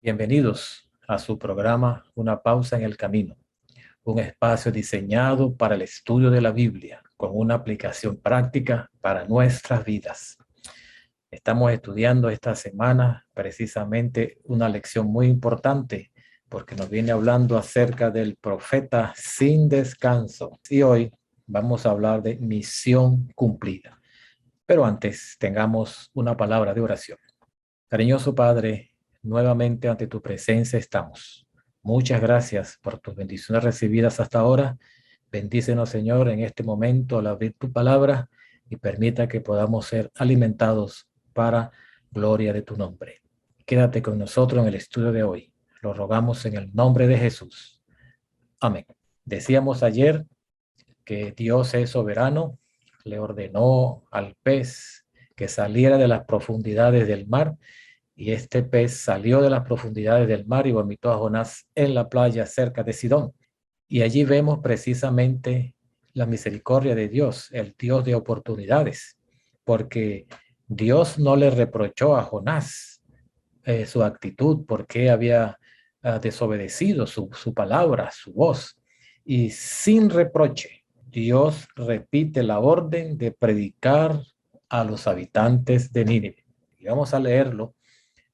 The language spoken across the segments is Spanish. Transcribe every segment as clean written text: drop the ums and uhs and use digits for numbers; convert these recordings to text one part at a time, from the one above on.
Bienvenidos a su programa Una pausa en el camino, un espacio diseñado para el estudio de la Biblia con una aplicación práctica para nuestras vidas. Estamos estudiando esta semana precisamente una lección muy importante porque nos viene hablando acerca del profeta sin descanso. Y hoy vamos a hablar de misión cumplida. Pero antes tengamos una palabra de oración. Cariñoso Padre, nuevamente ante tu presencia estamos. Muchas gracias por tus bendiciones recibidas hasta ahora. Bendícenos, Señor, en este momento al abrir tu palabra y permita que podamos ser alimentados para gloria de tu nombre. Quédate con nosotros en el estudio de hoy. Lo rogamos en el nombre de Jesús. Amén. Decíamos ayer que Dios es soberano. Le ordenó al pez que saliera de las profundidades del mar. Y este pez salió de las profundidades del mar y vomitó a Jonás en la playa cerca de Sidón. Y allí vemos precisamente la misericordia de Dios, el Dios de oportunidades, porque Dios no le reprochó a Jonás su actitud, porque había desobedecido su palabra, su voz. Y sin reproche, Dios repite la orden de predicar a los habitantes de Nínive. Y vamos a leerlo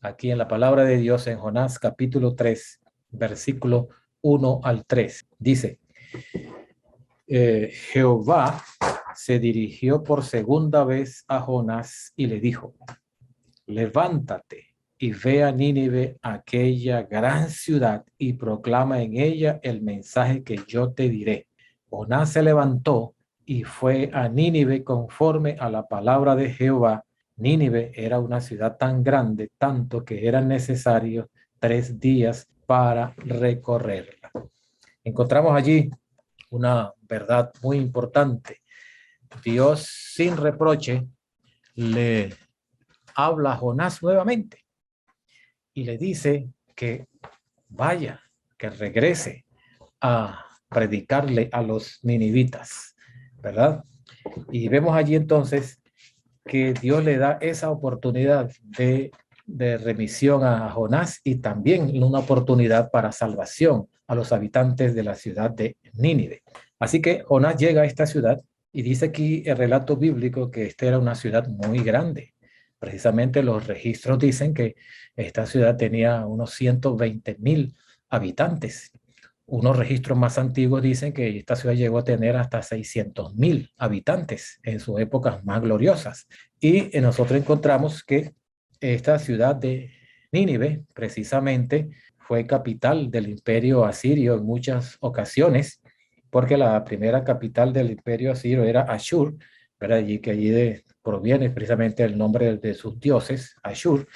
aquí en la palabra de Dios en Jonás capítulo 3, versículo 1 al 3. Dice, Jehová se dirigió por segunda vez a Jonás y le dijo, levántate y ve a Nínive, aquella gran ciudad, y proclama en ella el mensaje que yo te diré. Jonás se levantó y fue a Nínive conforme a la palabra de Jehová. Nínive era una ciudad tan grande, tanto que eran necesarios 3 días para recorrerla. Encontramos allí una verdad muy importante. Dios sin reproche le habla a Jonás nuevamente y le dice que vaya, que regrese a predicarle a los ninivitas, ¿verdad? Y vemos allí entonces que Dios le da esa oportunidad de remisión a Jonás y también una oportunidad para salvación a los habitantes de la ciudad de Nínive. Así que Jonás llega a esta ciudad y dice aquí el relato bíblico que esta era una ciudad muy grande. Precisamente los registros dicen que esta ciudad tenía unos 120,000 habitantes. Unos registros más antiguos dicen que esta ciudad llegó a tener hasta 600,000 habitantes en sus épocas más gloriosas. Y nosotros encontramos que esta ciudad de Nínive precisamente fue capital del imperio asirio en muchas ocasiones, porque la primera capital del imperio asirio era Ashur, ¿verdad? Allí que allí proviene precisamente el nombre de sus dioses, Ashur,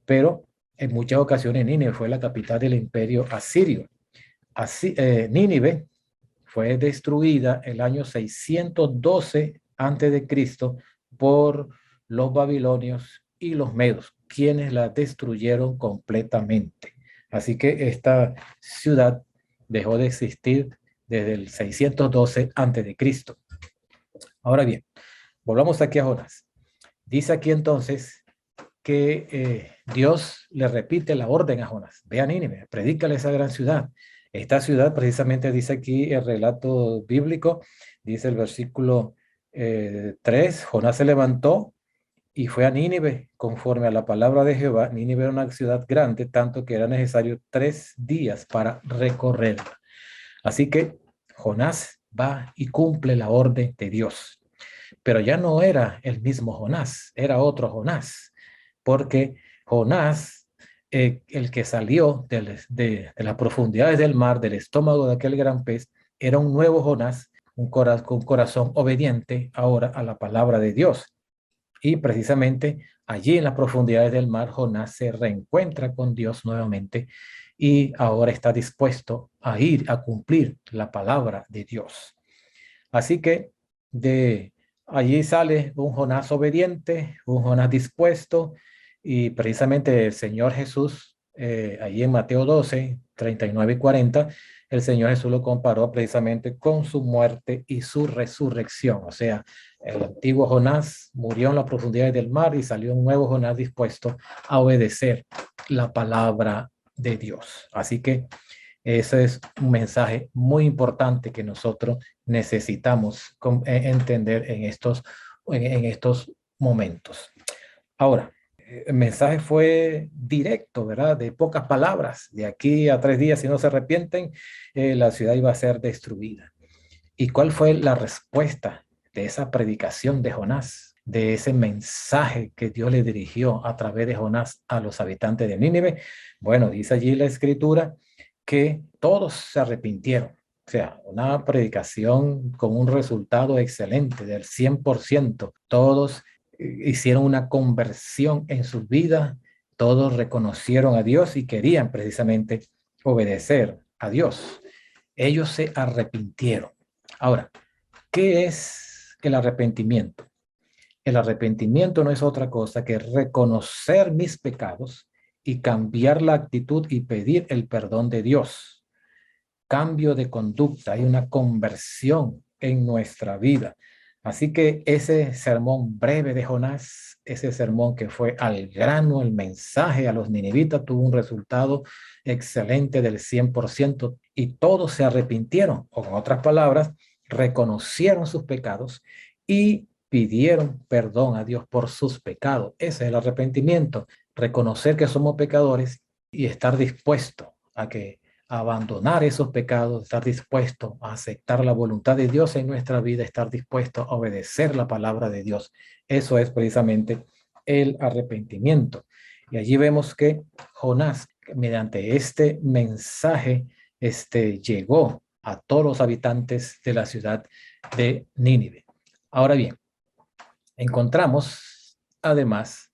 pero en muchas ocasiones Nínive fue la capital del imperio asirio. Así, Nínive fue destruida el año 612 a.C. por los babilonios y los medos, quienes la destruyeron completamente. Así que esta ciudad dejó de existir desde el 612 a.C. Ahora bien, volvamos aquí a Jonás. Dice aquí entonces que Dios le repite la orden a Jonás. Ve a Nínive, predícale esa gran ciudad. Esta ciudad precisamente dice aquí el relato bíblico, dice el versículo 3, Jonás se levantó y fue a Nínive conforme a la palabra de Jehová. Nínive era una ciudad grande, tanto que era necesario 3 días para recorrerla. Así que Jonás va y cumple la orden de Dios. Pero ya no era el mismo Jonás, era otro Jonás, porque Jonás, el que salió de las profundidades del mar, del estómago de aquel gran pez, era un nuevo Jonás, con corazón obediente ahora a la palabra de Dios. Y precisamente allí en las profundidades del mar, Jonás se reencuentra con Dios nuevamente y ahora está dispuesto a ir a cumplir la palabra de Dios. Así que de allí sale un Jonás obediente, un Jonás dispuesto, y precisamente el Señor Jesús, allí en Mateo 12, 39 y 40, el Señor Jesús lo comparó precisamente con su muerte y su resurrección. O sea, el antiguo Jonás murió en las profundidades del mar y salió un nuevo Jonás dispuesto a obedecer la palabra de Dios. Así que ese es un mensaje muy importante que nosotros necesitamos entender en estos momentos. Ahora, el mensaje fue directo, ¿verdad? De pocas palabras. De aquí a 3 días, si no se arrepienten, la ciudad iba a ser destruida. ¿Y cuál fue la respuesta de esa predicación de Jonás? De ese mensaje que Dios le dirigió a través de Jonás a los habitantes de Nínive. Bueno, dice allí la escritura que todos se arrepintieron. O sea, una predicación con un resultado excelente del 100%. Todos hicieron una conversión en sus vidas, todos reconocieron a Dios y querían precisamente obedecer a Dios. Ellos se arrepintieron. Ahora, ¿qué es el arrepentimiento? El arrepentimiento no es otra cosa que reconocer mis pecados y cambiar la actitud y pedir el perdón de Dios. Cambio de conducta, hay una conversión en nuestra vida. Así que ese sermón breve de Jonás, ese sermón que fue al grano, el mensaje a los ninivitas, tuvo un resultado excelente del 100% y todos se arrepintieron, o con otras palabras, reconocieron sus pecados y pidieron perdón a Dios por sus pecados. Ese es el arrepentimiento, reconocer que somos pecadores y estar dispuesto a abandonar esos pecados, estar dispuesto a aceptar la voluntad de Dios en nuestra vida, estar dispuesto a obedecer la palabra de Dios. Eso es precisamente el arrepentimiento. Y allí vemos que Jonás, mediante este mensaje, llegó a todos los habitantes de la ciudad de Nínive. Ahora bien, encontramos además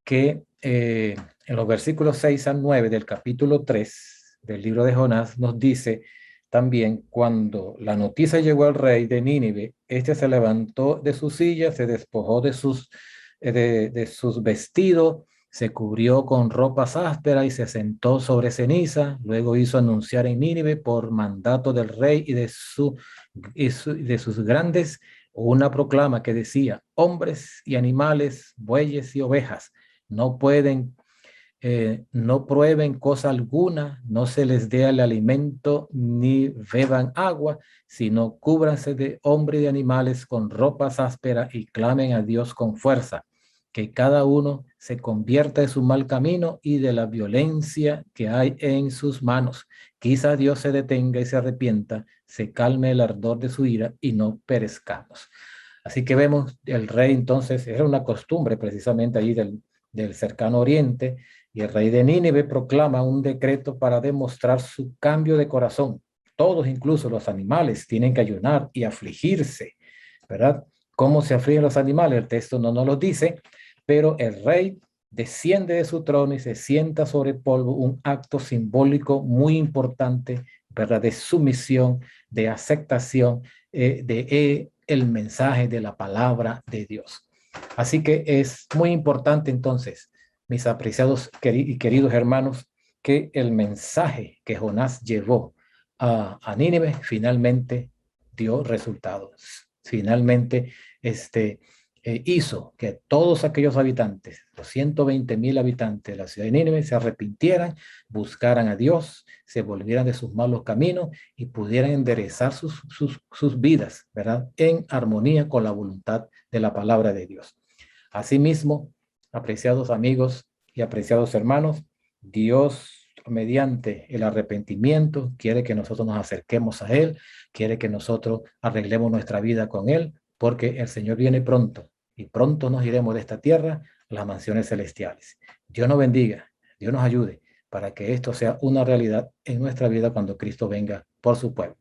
que en los versículos 6 al 9 del capítulo 3 del libro de Jonás nos dice también: cuando la noticia llegó al rey de Nínive, este se levantó de su silla, se despojó de sus vestidos, se cubrió con ropas ásperas y se sentó sobre ceniza. Luego hizo anunciar en Nínive por mandato del rey y de sus grandes una proclama que decía: hombres y animales, bueyes y ovejas, no prueben cosa alguna, no se les dé el alimento ni beban agua, sino cúbranse de hombres y de animales con ropas ásperas y clamen a Dios con fuerza, que cada uno se convierta de su mal camino y de la violencia que hay en sus manos. Quizá Dios se detenga y se arrepienta, se calme el ardor de su ira y no perezcamos. Así que vemos el rey, entonces era una costumbre precisamente allí del cercano oriente, y el rey de Nínive proclama un decreto para demostrar su cambio de corazón. Todos, incluso los animales, tienen que ayunar y afligirse, ¿verdad? ¿Cómo se afligen los animales? El texto no nos lo dice, pero el rey desciende de su trono y se sienta sobre polvo, un acto simbólico muy importante, ¿verdad? De sumisión, de aceptación, el mensaje de la palabra de Dios. Así que es muy importante entonces, mis apreciados y queridos hermanos, que el mensaje que Jonás llevó a Nínive finalmente dio resultados. Finalmente hizo que todos aquellos habitantes, los 120,000 habitantes de la ciudad de Nínive, se arrepintieran, buscaran a Dios, se volvieran de sus malos caminos y pudieran enderezar sus vidas, ¿verdad? En armonía con la voluntad de la palabra de Dios. Asimismo, apreciados amigos y apreciados hermanos, Dios, mediante el arrepentimiento, quiere que nosotros nos acerquemos a Él, quiere que nosotros arreglemos nuestra vida con Él, porque el Señor viene pronto y pronto nos iremos de esta tierra a las mansiones celestiales. Dios nos bendiga, Dios nos ayude para que esto sea una realidad en nuestra vida cuando Cristo venga por su pueblo.